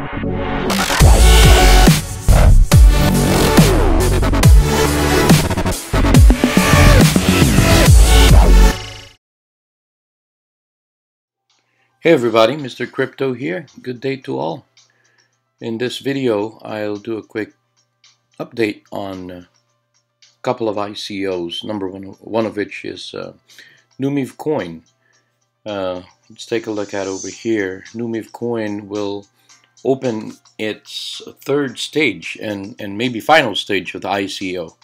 Hey everybody, Mr. Krypto here. Good day to all. In this video, I'll do a quick update on a couple of ICOs. One of which is Numiv Coin. Let's take a look at over here. Numiv Coin will open its third stage and maybe final stage of the ICO.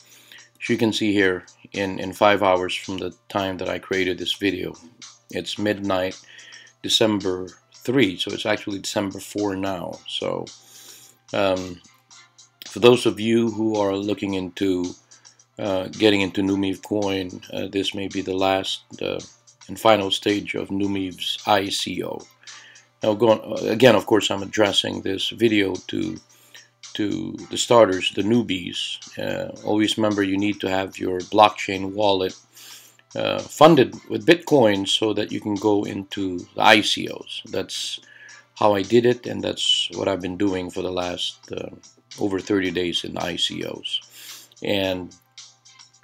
As you can see here, in 5 hours from the time that I created this video. It's midnight, December 3, so it's actually December 4 now. So for those of you who are looking into getting into Numiv Coin, this may be the last and final stage of Numiv's ICO. Now, again, of course, I'm addressing this video to the starters, the newbies. Always remember, you need to have your blockchain wallet funded with Bitcoin so that you can go into the ICOs. That's how I did it, and that's what I've been doing for the last over 30 days in the ICOs. And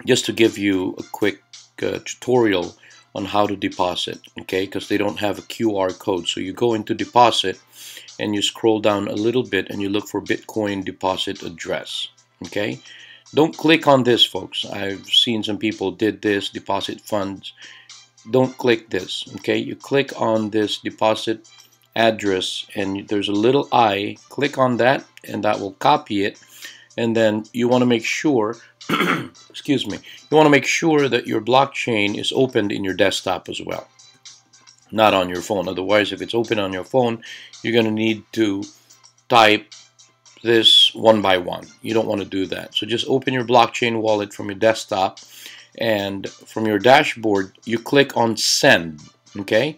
just to give you a quick tutorial on how to deposit, okay, because they don't have a QR code. So you go into deposit and you scroll down a little bit and you look for Bitcoin deposit address, okay. Don't click on this, folks. I've seen some people did this, deposit funds. Don't click this, okay? You click on this deposit address and there's a little I. Click on that and that will copy it. And then you want to make sure, excuse me, you want to make sure that your blockchain is opened in your desktop as well, not on your phone. Otherwise, if it's open on your phone, you're going to need to type this one by one. You don't want to do that. So just open your blockchain wallet from your desktop, and from your dashboard you click on send, okay.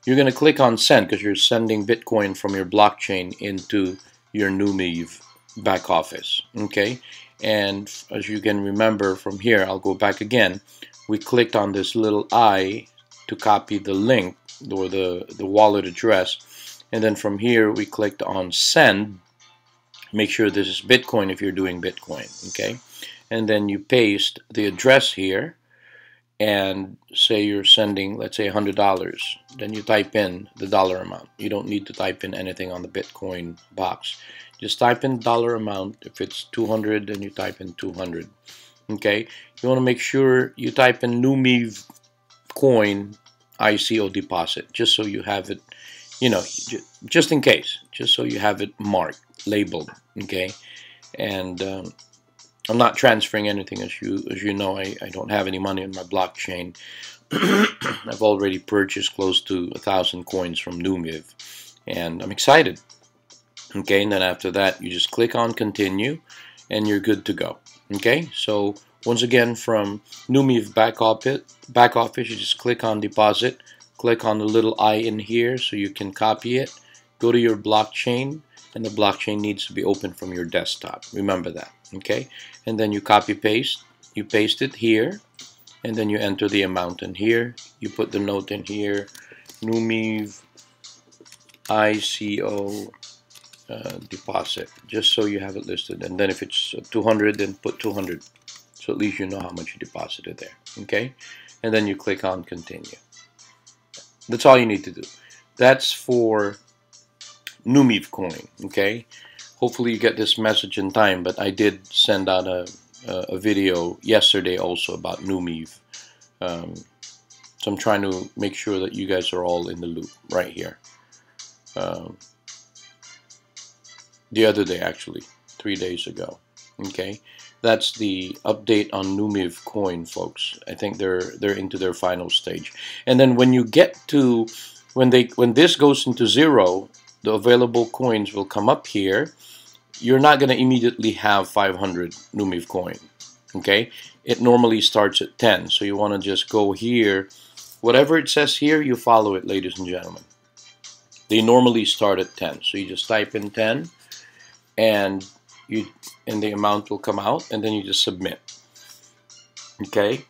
You're going to click on send because you're sending Bitcoin from your blockchain into your Numiv back office, okay. And as you can remember from here, I'll go back again, we clicked on this little I to copy the link or the wallet address, and then from here we clicked on send. Make sure this is Bitcoin if you're doing Bitcoin, okay? And then you paste the address here and say you're sending, let's say $100. Then you type in the dollar amount. You don't need to type in anything on the Bitcoin box. Just type in dollar amount. If it's 200, then you type in 200, okay? You want to make sure you type in Numiv Coin ICO deposit, just so you have it, you know, just in case, just so you have it marked, labeled, okay. And I'm not transferring anything, as you know. I don't have any money on my blockchain. I've already purchased close to 1,000 coins from Numiv, and I'm excited, okay. And then after that, you just click on continue and you're good to go, okay. So once again, from Numiv back office, you just click on deposit, click on the little I in here so you can copy it, go to your blockchain, and the blockchain needs to be open from your desktop. Remember that, okay? And then you copy paste, you paste it here, and then you enter the amount in here. You put the note in here, Numiv ICO deposit, just so you have it listed. And then if it's 200, then put 200, so at least you know how much you deposited there, okay? And then you click on continue. That's all you need to do. That's for Numiv Coin, okay. Hopefully you get this message in time, but I did send out a video yesterday also about Numiv, so I'm trying to make sure that you guys are all in the loop right here. The other day, actually 3 days ago, okay. That's the update on Numiv Coin, folks. I think they're into their final stage. And then when you get to when this goes into zero, the available coins will come up here. You're not going to immediately have 500 Numiv Coin, okay. It normally starts at 10, so you want to just go here. Whatever it says here, you follow it, ladies and gentlemen. They normally start at 10, so you just type in 10 and the amount will come out, and then you just submit, okay.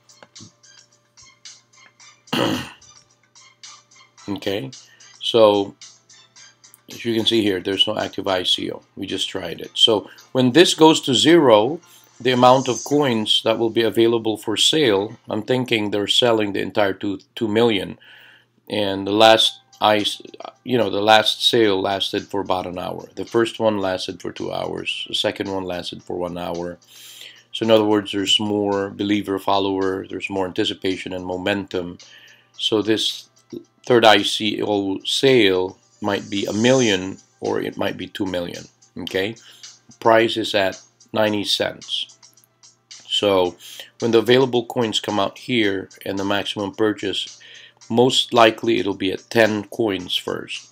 Okay, so as you can see here, there's no active ICO. We just tried it. So when this goes to 0, the amount of coins that will be available for sale, I'm thinking they're selling the entire 2 million. And the last the last sale lasted for about an hour. The first one lasted for 2 hours. The second one lasted for 1 hour. So in other words, there's more believer follower, there's more anticipation and momentum. So this third ICO sale might be 1 million or it might be 2 million. Okay, price is at 90 cents. So when the available coins come out here and the maximum purchase, most likely it'll be at 10 coins first.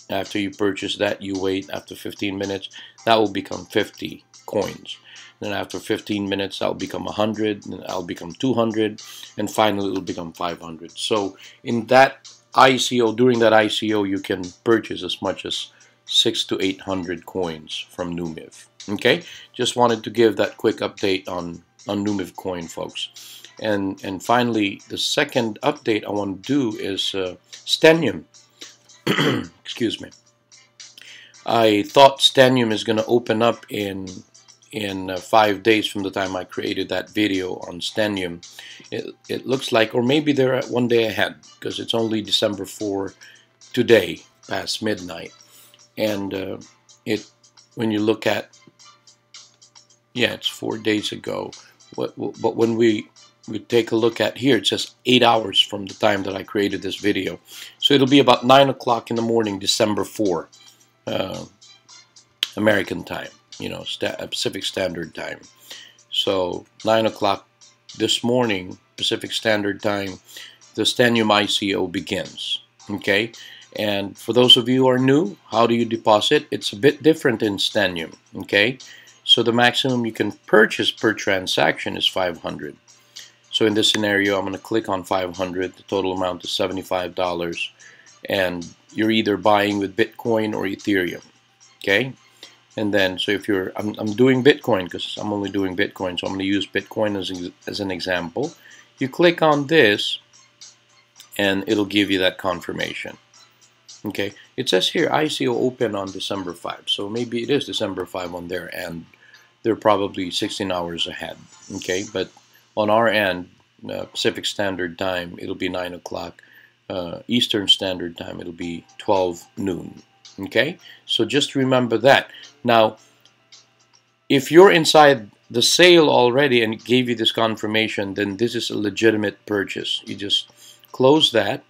After you purchase that, you wait. After 15 minutes, that will become 50 coins. Then after 15 minutes, that will become 100, and that will become 200, and finally it will become 500. So in that ICO, during that ICO, you can purchase as much as 600 to 800 coins from Numiv. Okay, just wanted to give that quick update on Numiv Coin, folks. And finally, the second update I want to do is Steneum. Excuse me. I thought Steneum is going to open up in 5 days from the time I created that video on Steneum. It looks like, or maybe they're 1 day ahead, because it's only December 4 today, past midnight. And when you look at, yeah, it's 4 days ago. But when we take a look at here, it says 8 hours from the time that I created this video. So it'll be about 9 o'clock in the morning, December 4, American time, Pacific Standard Time. So 9 o'clock this morning, Pacific Standard Time, the Steneum ICO begins. Okay, and for those of you who are new, how do you deposit? It's a bit different in Steneum. Okay, so the maximum you can purchase per transaction is 500. So in this scenario, I'm going to click on 500. The total amount is $75, and you're either buying with Bitcoin or Ethereum. Okay, and then so if you're, I'm doing Bitcoin because I'm only doing Bitcoin, so I'm going to use Bitcoin as an example. You click on this, and it'll give you that confirmation. Okay, it says here ICO open on December 5, so maybe it is December 5 on their end. They're probably 16 hours ahead. Okay, but on our end, Pacific Standard Time, it'll be 9 o'clock. Eastern Standard Time, it'll be 12 noon. Okay, so just remember that. Now, if you're inside the sale already and it gave you this confirmation, then this is a legitimate purchase. You just close that.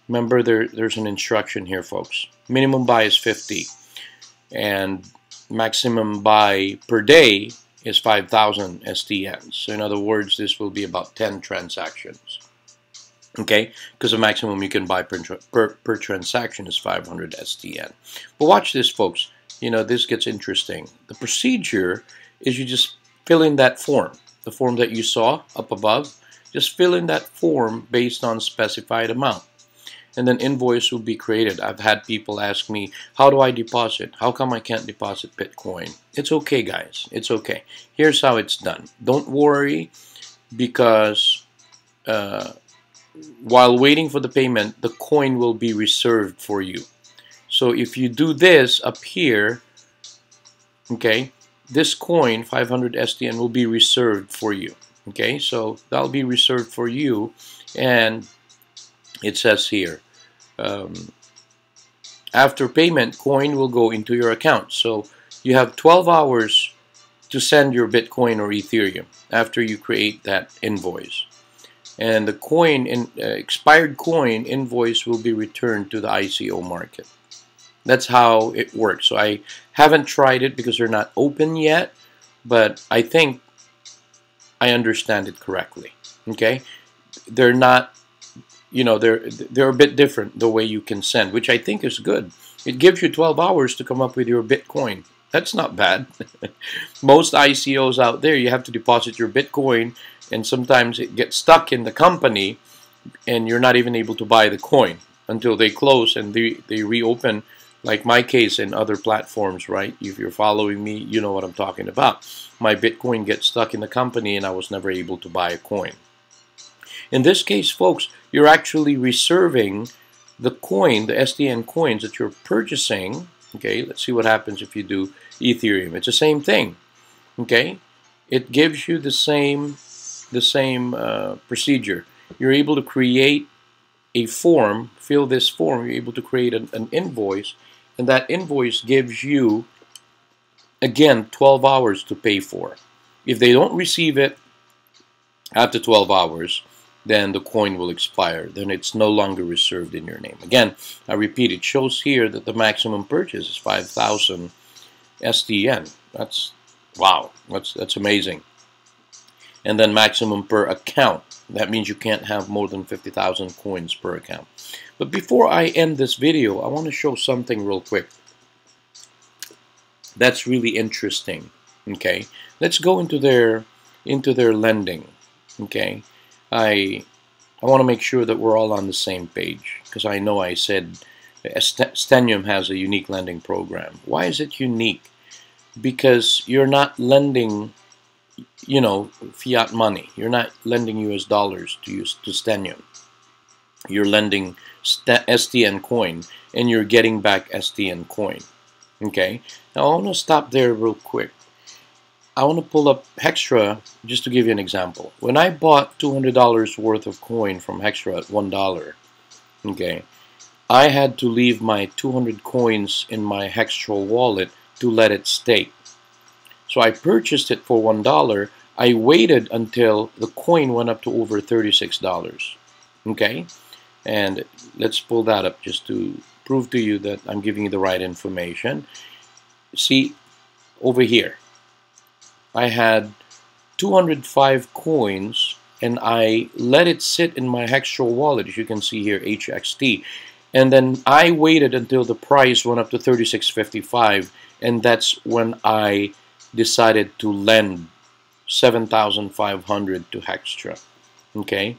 Remember, there's an instruction here, folks. Minimum buy is 50, and maximum buy per day is 5,000 STNs. So in other words, this will be about 10 transactions. Okay, because the maximum you can buy per transaction is 500 STN. But watch this, folks. This gets interesting. The procedure is you just fill in that form, the form that you saw up above. Just fill in that form based on specified amount, and then invoice will be created. I've had people ask me, how do I deposit? How come I can't deposit Bitcoin? It's okay, guys. It's okay. Here's how it's done. Don't worry, because while waiting for the payment, the coin will be reserved for you. So if you do this up here, okay, this coin, 500 STN, will be reserved for you. Okay, so that'll be reserved for you, and it says here, after payment, coin will go into your account. So you have 12 hours to send your Bitcoin or Ethereum after you create that invoice. And the coin, expired coin invoice will be returned to the ICO market. That's how it works. So I haven't tried it because they're not open yet, but I think I understand it correctly. Okay, they're not, they're a bit different the way you can send, which I think is good. It gives you 12 hours to come up with your Bitcoin. That's not bad. Most ICOs out there, you have to deposit your Bitcoin, and sometimes it gets stuck in the company, and you're not even able to buy the coin until they close and they reopen, like my case and other platforms, right? If you're following me, you know what I'm talking about. My Bitcoin gets stuck in the company, and I was never able to buy a coin. In this case, folks, you're actually reserving the coin, the SDN coins that you're purchasing, okay, let's see what happens if you do Ethereum. It's the same thing, okay? It gives you the same procedure. You're able to create a form, fill this form, you're able to create an invoice, and that invoice gives you, again, 12 hours to pay for. If they don't receive it after 12 hours, then the coin will expire. Then it's no longer reserved in your name. Again, I repeat, it shows here that the maximum purchase is 5,000 SDN. That's, wow, that's amazing. And then maximum per account. That means you can't have more than 50,000 coins per account. But before I end this video, I want to show something real quick. That's really interesting. Okay, let's go into their lending. Okay, I want to make sure that we're all on the same page, because I know I said Steneum has a unique lending program. Why is it unique? Because you're not lending, you know, fiat money. You're not lending US dollars to Steneum. You're lending SDN coin, and you're getting back SDN coin. Okay, now I want to stop there real quick. I want to pull up Hextra just to give you an example. When I bought $200 worth of coin from Hextra at $1, okay, I had to leave my 200 coins in my Hextra wallet to let it stake. So I purchased it for $1. I waited until the coin went up to over $36. Okay, and let's pull that up just to prove to you that I'm giving you the right information. See, over here, I had 205 coins, and I let it sit in my Hextra wallet, as you can see here, HXT. And then I waited until the price went up to $36.55, and that's when I decided to lend 7,500 to Hextra. Okay,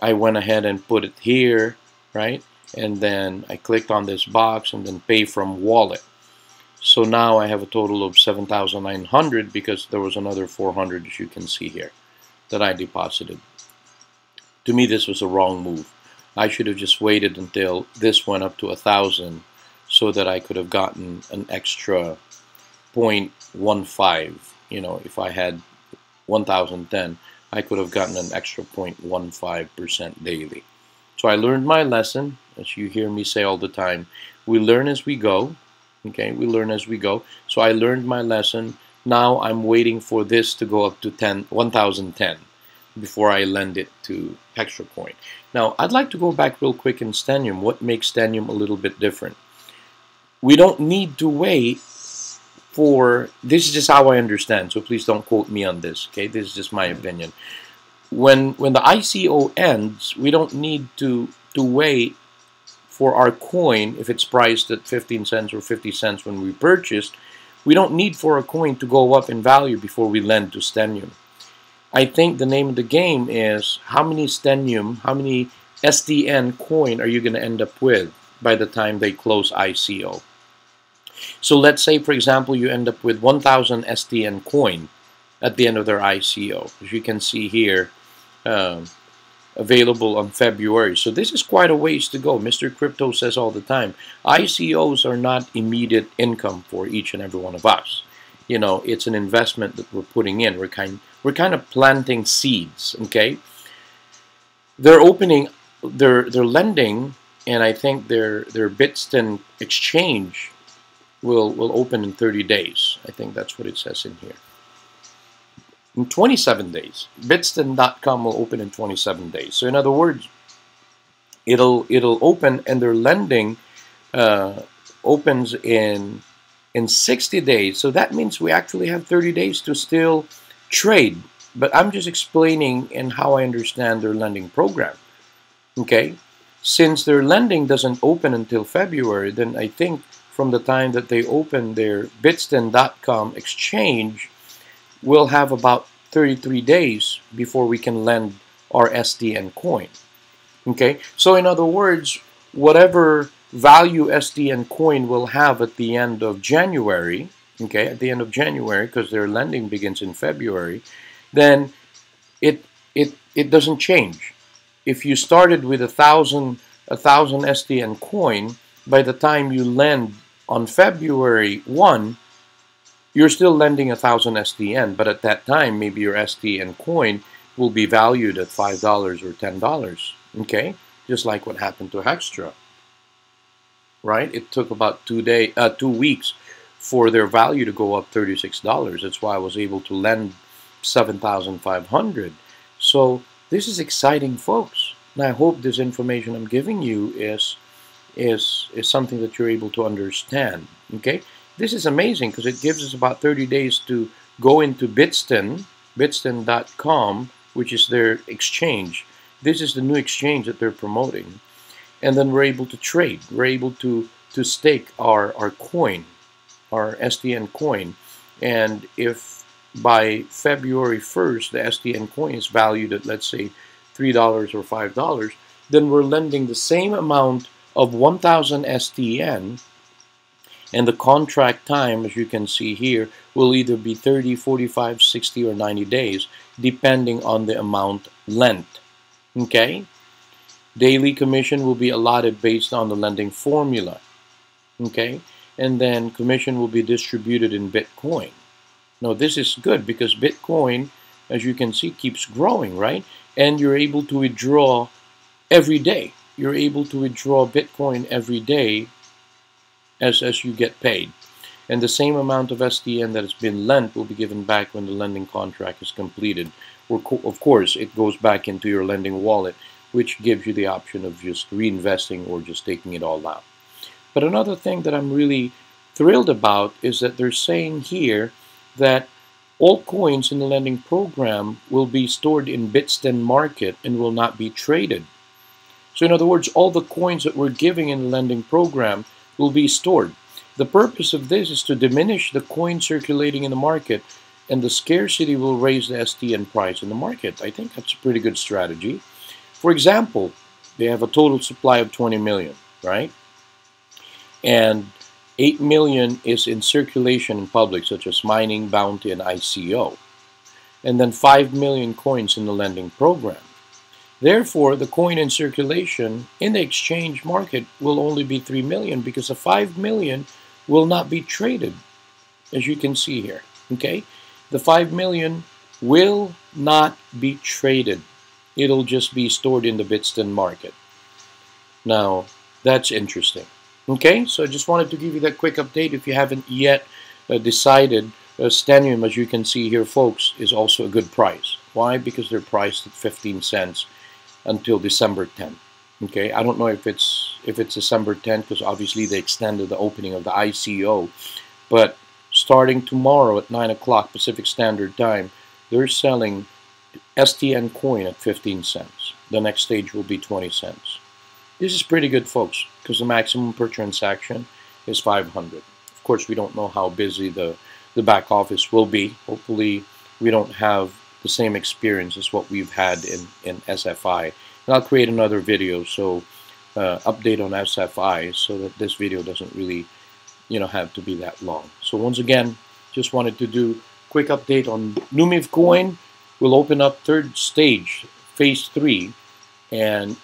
I went ahead and put it here, right? And then I clicked on this box and then pay from wallet. So now I have a total of 7,900 because there was another 400, as you can see here, that I deposited. To me, this was a wrong move. I should have just waited until this went up to 1,000 so that I could have gotten an extra 0.15. You know, if I had 1,010, I could have gotten an extra 0.15% daily. So I learned my lesson, as you hear me say all the time. We learn as we go. Okay, we learn as we go. So I learned my lesson. Now I'm waiting for this to go up to 1,010 before I lend it to Hextra Coin. Now I'd like to go back real quick in Steneum. What makes Steneum a little bit different? We don't need to wait for, this is just how I understand, so please don't quote me on this, okay? This is just my opinion. When the ICO ends, we don't need to wait for our coin, if it's priced at 15 cents or 50 cents when we purchased, we don't need for a coin to go up in value before we lend to Steneum. I think the name of the game is how many Steneum, how many SDN coin are you going to end up with by the time they close ICO. So let's say, for example, you end up with 1,000 SDN coin at the end of their ICO. As you can see here, available on February. So this is quite a ways to go. Mr. Krypto says all the time, ICOs are not immediate income for each and every one of us. You know, it's an investment that we're putting in. We're kind of planting seeds. Okay, they're opening, they're lending, and I think their Bitston exchange will open in 30 days. I think that's what it says in here. In 27 days. Bitston.com will open in 27 days. So in other words, it'll open, and their lending opens in 60 days. So that means we actually have 30 days to still trade. But I'm just explaining in how I understand their lending program. Okay? Since their lending doesn't open until February, then I think from the time that they open their Bitston.com exchange, we'll have about 33 days before we can lend our SDN coin. Okay, so in other words, whatever value SDN coin will have at the end of January, okay, at the end of January, because their lending begins in February, then it doesn't change. If you started with 1,000 1,000 STN coin, by the time you lend on February 1, you're still lending 1,000 STN, but at that time, maybe your STN coin will be valued at $5 or $10, okay? Just like what happened to Hextra, right? It took about 2 weeks for their value to go up $36. That's why I was able to lend 7,500. So this is exciting, folks. And I hope this information I'm giving you is something that you're able to understand. Okay, this is amazing because it gives us about 30 days to go into bitston.com, which is their exchange. This is the new exchange that they're promoting, and then we're able to trade. We're able to stake our coin, our STN coin, and if by February 1st the STN coin is valued at, let's say, $3 or $5, then we're lending the same amount of 1,000 STN, and the contract time, as you can see here, will either be 30, 45, 60, or 90 days, depending on the amount lent. Okay? Daily commission will be allotted based on the lending formula. Okay? And then commission will be distributed in Bitcoin. Now, this is good because Bitcoin, as you can see, keeps growing, right? And you're able to withdraw every day. You're able to withdraw Bitcoin every day as you get paid. And the same amount of STN that has been lent will be given back when the lending contract is completed. Of course, it goes back into your lending wallet, which gives you the option of just reinvesting or just taking it all out. But another thing that I'm really thrilled about is that they're saying here that all coins in the lending program will be stored in Bitston market and will not be traded. So in other words, all the coins that we're giving in the lending program will be stored. The purpose of this is to diminish the coin circulating in the market, and the scarcity will raise the STN price in the market. I think that's a pretty good strategy. For example, they have a total supply of 20 million, right? And 8 million is in circulation in public, such as mining, bounty, and ICO. And then 5 million coins in the lending program. Therefore, the coin in circulation in the exchange market will only be 3 million because the 5 million will not be traded, as you can see here. Okay? The 5 million will not be traded. It'll just be stored in the Bitston market. Now, that's interesting. Okay, so I just wanted to give you that quick update. If you haven't yet decided, Steneum, as you can see here, folks, is also a good price. Why? Because they're priced at 15 cents until December 10th. Okay, I don't know if it's December 10th because obviously they extended the opening of the ICO, but starting tomorrow at 9 o'clock Pacific Standard Time, they're selling STN coin at 15 cents. The next stage will be 20 cents. This is pretty good, folks, because the maximum per transaction is 500. Of course, we don't know how busy the back office will be. Hopefully, we don't have the same experience as what we've had in SFI. And I'll create another video, so update on SFI, so that this video doesn't really, have to be that long. So once again, just wanted to do a quick update on Numiv Coin. We'll open up third stage, phase 3, and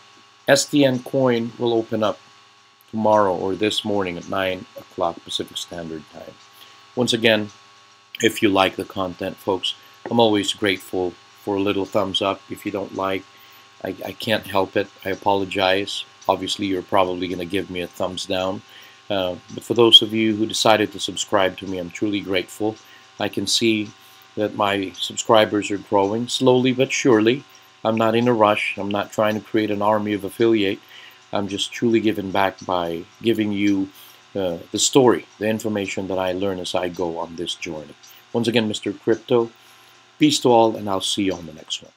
STN Coin will open up tomorrow or this morning at 9 o'clock Pacific Standard Time. Once again, if you like the content, folks, I'm always grateful for a little thumbs up. If you don't like, I can't help it. I apologize. Obviously, you're probably going to give me a thumbs down. But for those of you who decided to subscribe to me, I'm truly grateful. I can see that my subscribers are growing slowly but surely. I'm not in a rush. I'm not trying to create an army of affiliate. I'm just truly giving back by giving you the story, the information that I learn as I go on this journey. Once again, Mr. Krypto, peace to all, and I'll see you on the next one.